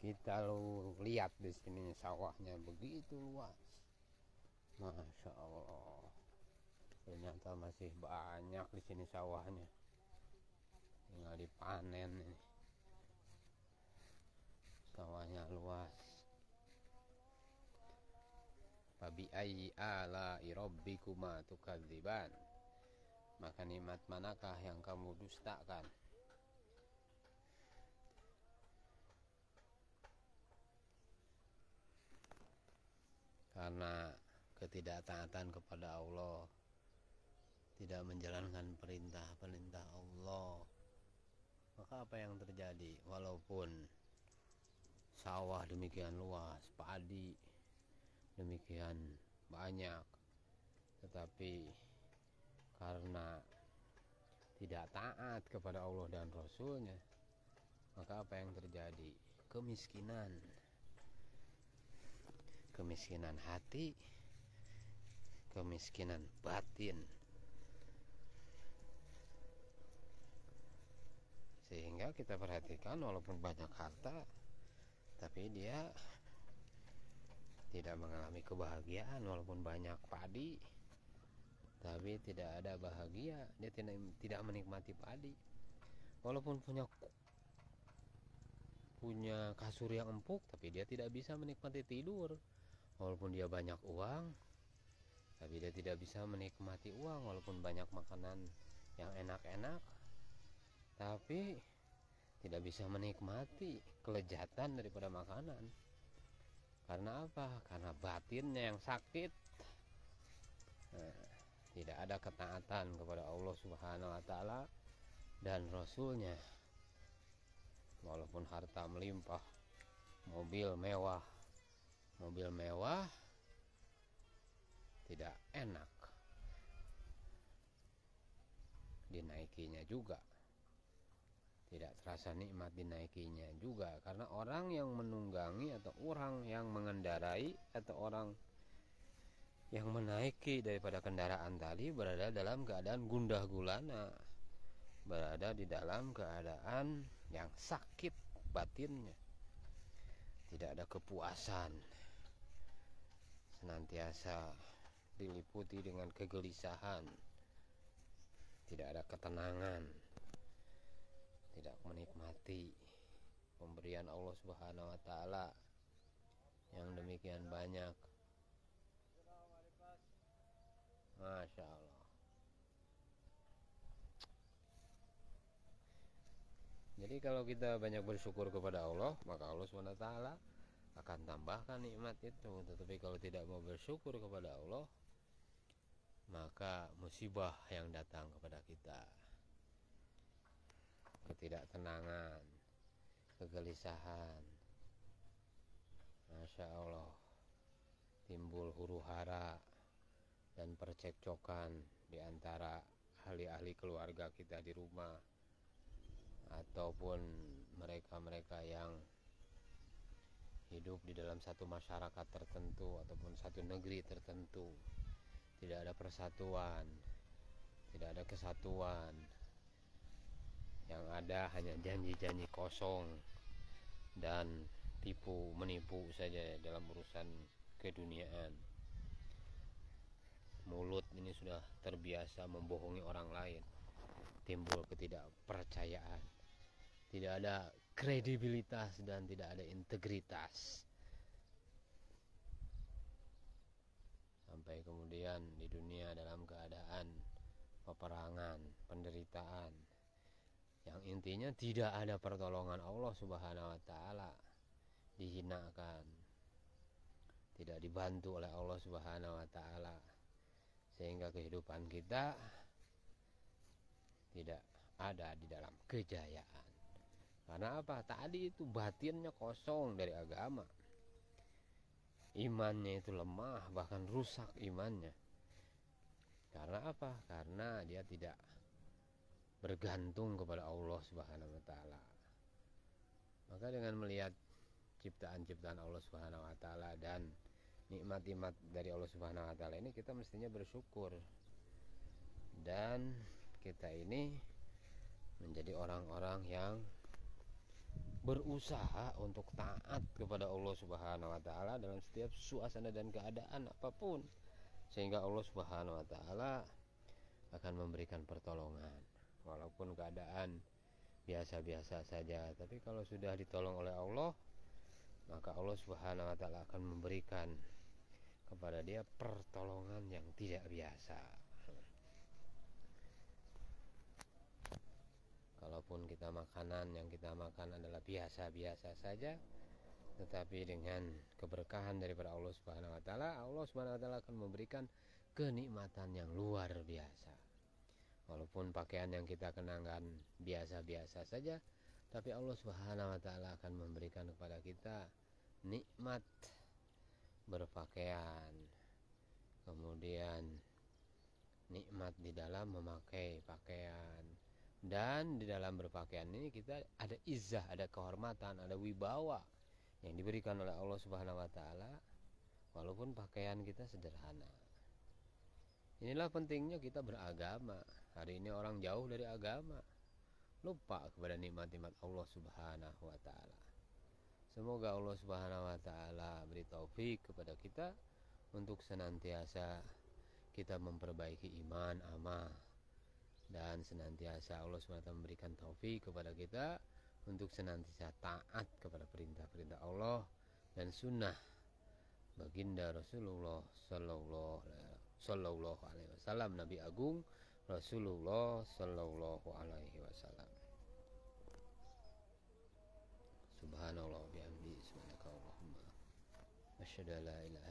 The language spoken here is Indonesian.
Kita lu lihat di sini sawahnya begitu luas, masya Allah. Ternyata masih banyak di sini sawahnya, tinggal dipanen ini. Sawahnya luas. Fabi ayyi ala'i rabbikuma tukadziban. Maka nikmat manakah yang kamu dustakan? Karena ketidaktaatan kepada Allah, tidak menjalankan perintah-perintah Allah, maka apa yang terjadi? Walaupun sawah demikian luas, padi demikian banyak, tetapi karena tidak taat kepada Allah dan Rasulnya, maka apa yang terjadi? Kemiskinan, kemiskinan hati, kemiskinan batin. Sehingga kita perhatikan, walaupun banyak harta, tapi dia tidak mengalami kebahagiaan. Walaupun banyak padi, tapi tidak ada bahagia. Dia tidak menikmati padi. Walaupun punya kasur yang empuk, tapi dia tidak bisa menikmati tidur. Walaupun dia banyak uang, tapi dia tidak bisa menikmati uang. Walaupun banyak makanan yang enak-enak, tapi tidak bisa menikmati kelezatan daripada makanan. Karena apa? Karena batinnya yang sakit. Tidak ada ketaatan kepada Allah Subhanahu wa Ta'ala dan Rasulnya. Walaupun harta melimpah, mobil mewah tidak enak dinaikinya juga, tidak terasa nikmat dinaikinya juga. Karena orang yang menunggangi atau orang yang mengendarai atau orang yang menaiki daripada kendaraan tadi berada dalam keadaan gundah gulana, berada di dalam keadaan yang sakit batinnya, tidak ada kepuasan, senantiasa diliputi dengan kegelisahan, tidak ada ketenangan, tidak menikmati pemberian Allah Subhanahu wa Ta'ala yang demikian banyak. Masya Allah. Jadi kalau kita banyak bersyukur kepada Allah, maka Allah Subhanahu wa Ta'ala akan tambahkan nikmat itu. Tetapi kalau tidak mau bersyukur kepada Allah, maka musibah yang datang kepada kita, ketidaktenangan, kegelisahan, Masya Allah, timbul huru-hara dan percekcokan di antara ahli-ahli keluarga kita di rumah, ataupun mereka-mereka yang hidup di dalam satu masyarakat tertentu ataupun satu negeri tertentu. Tidak ada persatuan, tidak ada kesatuan. Yang ada hanya janji-janji kosong dan tipu menipu saja dalam urusan keduniaan. Mulut ini sudah terbiasa membohongi orang lain, timbul ketidakpercayaan, tidak ada kredibilitas dan tidak ada integritas. Sampai kemudian di dunia dalam keadaan peperangan, penderitaan, yang intinya tidak ada pertolongan Allah Subhanahu wa Ta'ala, dihinakan, tidak dibantu oleh Allah Subhanahu wa Ta'ala, sehingga kehidupan kita tidak ada di dalam kejayaan. Karena apa? Tadi itu batinnya kosong dari agama, imannya itu lemah, bahkan rusak imannya. Karena apa? Karena dia tidak bergantung kepada Allah Subhanahu wa Ta'ala. Maka dengan melihat ciptaan-ciptaan Allah Subhanahu wa Ta'ala dan nikmat-nikmat dari Allah Subhanahu wa Ta'ala ini, kita mestinya bersyukur, dan kita ini menjadi orang-orang yang berusaha untuk taat kepada Allah Subhanahu wa taala dalam setiap suasana dan keadaan apapun, sehingga Allah Subhanahu wa taala akan memberikan pertolongan walaupun keadaan biasa-biasa saja. Tapi kalau sudah ditolong oleh Allah, maka Allah Subhanahu wa taala akan memberikan kepada dia pertolongan yang tidak biasa. Kalaupun makanan yang kita makan adalah biasa-biasa saja, tetapi dengan keberkahan daripada Allah Subhanahu wa taala, Allah Subhanahu wa taala akan memberikan kenikmatan yang luar biasa. Walaupun pakaian yang kita kenakan biasa-biasa saja, tapi Allah Subhanahu wa taala akan memberikan kepada kita nikmat berpakaian, kemudian nikmat di dalam memakai pakaian, dan di dalam berpakaian ini kita ada izzah, ada kehormatan, ada wibawa yang diberikan oleh Allah Subhanahu wa taala walaupun pakaian kita sederhana. Inilah pentingnya kita beragama. Hari ini orang jauh dari agama, lupa kepada nikmat-nikmat Allah Subhanahu wa taala. Semoga Allah Subhanahu wa taala beri taufik kepada kita untuk senantiasa kita memperbaiki iman, amal, dan senantiasa Allah SWT memberikan taufik kepada kita untuk senantiasa taat kepada perintah-perintah Allah dan sunnah baginda Rasulullah Sallallahu Alaihi Wasallam, Nabi Agung Rasulullah Sallallahu Alaihi Wasallam. Subhanallah bihamdi, subhanakallahumma asyhadu an la ilaha